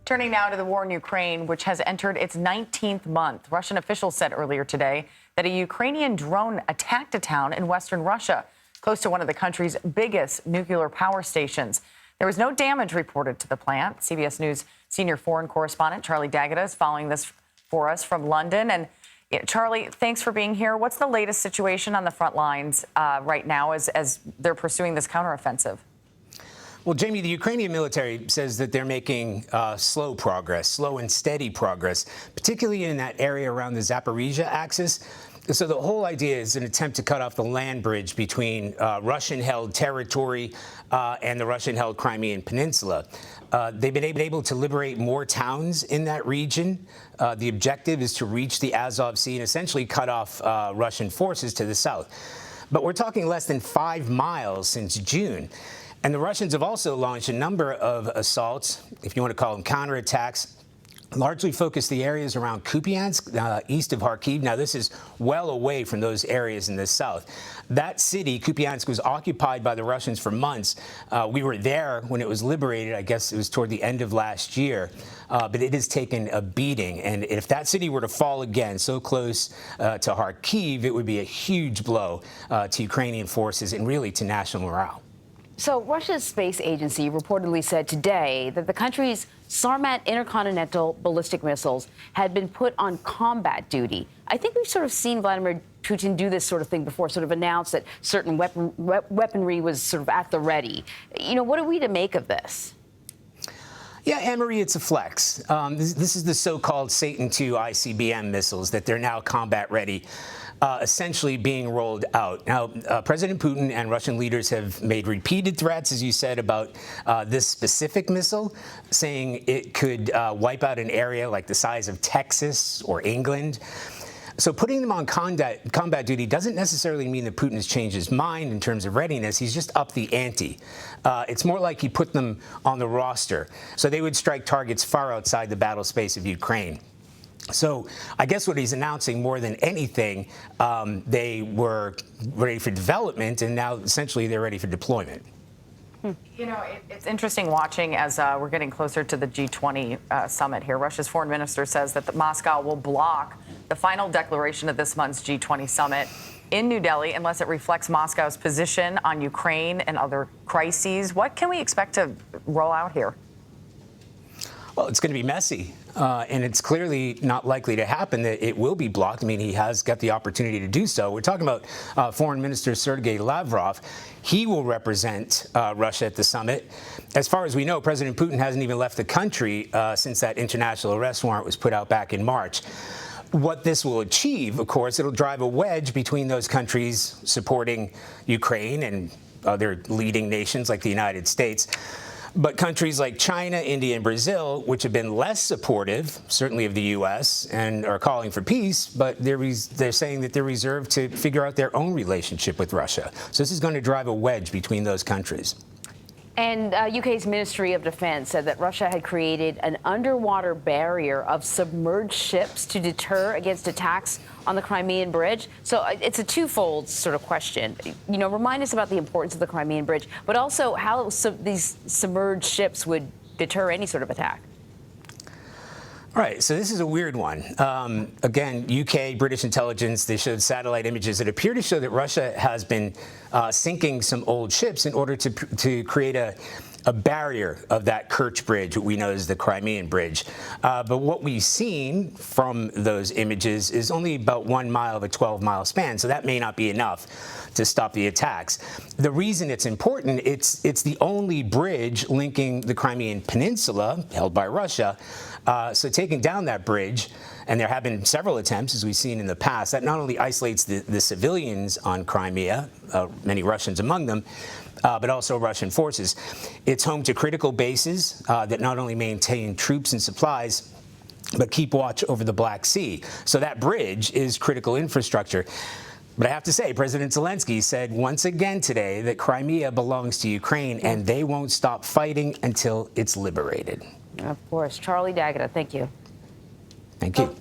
Turning now to the war in Ukraine, which has entered its 19th month. Russian officials said earlier today that a Ukrainian drone attacked a town in western Russia, close to one of the country's biggest nuclear power stations. There was no damage reported to the plant. CBS News senior foreign correspondent Charlie D'Agata is following this for us from London. And Charlie, thanks for being here. What's the latest situation on the front lines right now as they're pursuing this counteroffensive? Well, Jamie, the Ukrainian military says that they're making slow and steady progress, particularly in that area around the Zaporizhia axis. So the whole idea is an attempt to cut off the land bridge between Russian-held territory and the Russian-held Crimean Peninsula. They've been able to liberate more towns in that region. The objective is to reach the Azov Sea and essentially cut off Russian forces to the south. But we're talking less than 5 miles since June. And the Russians have also launched a number of assaults, if you want to call them counterattacks, largely focused the areas around Kupiansk, east of Kharkiv. Now, this is well away from those areas in the south. That city, Kupiansk, was occupied by the Russians for months. We were there when it was liberated. I guess it was toward the end of last year. But it has taken a beating. And if that city were to fall again so close to Kharkiv, it would be a huge blow to Ukrainian forces and really to national morale. So Russia's space agency reportedly said today that the country's Sarmat intercontinental ballistic missiles had been put on combat duty. I think we've sort of seen Vladimir Putin do this sort of thing before, sort of announce that certain weaponry was sort of at the ready. You know, what are we to make of this? Yeah, Anne-Marie, it's a flex. This is the so-called Satan II ICBM missiles that they're now combat ready. Essentially being rolled out. Now, President Putin and Russian leaders have made repeated threats, as you said, about this specific missile, saying it could wipe out an area like the size of Texas or England. So putting them on combat duty doesn't necessarily mean that Putin has changed his mind in terms of readiness. He's just upped the ante. It's more like he put them on the roster. So they would strike targets far outside the battle space of Ukraine. So I guess what he's announcing more than anything, they were ready for development, and now essentially they're ready for deployment. You know, it's interesting watching as we're getting closer to the G20 summit here. Russia's foreign minister says that Moscow will block the final declaration of this month's G20 summit in New Delhi unless it reflects Moscow's position on Ukraine and other crises. What can we expect to roll out here? Well, it's going to be messy, and it's clearly not likely to happen that it will be blocked. I mean, he has got the opportunity to do so. We're talking about Foreign Minister Sergei Lavrov. He will represent Russia at the summit. As far as we know, President Putin hasn't even left the country since that international arrest warrant was put out back in March. What this will achieve, of course, it'll drive a wedge between those countries supporting Ukraine and other leading nations like the United States. But countries like China, India, and Brazil, which have been less supportive, certainly of the U.S., and are calling for peace, but they're saying that they're reserved to figure out their own relationship with Russia. So this is going to drive a wedge between those countries. And UK's Ministry of Defense said that Russia had created an underwater barrier of submerged ships to deter against attacks on the Crimean Bridge. So it's a twofold sort of question. You know, remind us about the importance of the Crimean Bridge, but also how these submerged ships would deter any sort of attack. Right. So this is a weird one. Again, UK, British intelligence, they showed satellite images that appear to show that Russia has been sinking some old ships in order to create a barrier of that Kerch Bridge, what we know as the Crimean Bridge. But what we've seen from those images is only about 1 mile of a 12-mile span, so that may not be enough to stop the attacks. The reason it's important, it's the only bridge linking the Crimean Peninsula, held by Russia. So taking down that bridge, and there have been several attempts, as we've seen in the past, that not only isolates the civilians on Crimea, many Russians among them, but also Russian forces. It's home to critical bases that not only maintain troops and supplies, but keep watch over the Black Sea. So that bridge is critical infrastructure. But I have to say, President Zelensky said once again today that Crimea belongs to Ukraine, and they won't stop fighting until it's liberated. Of course. Charlie D'Agata, thank you. Thank you.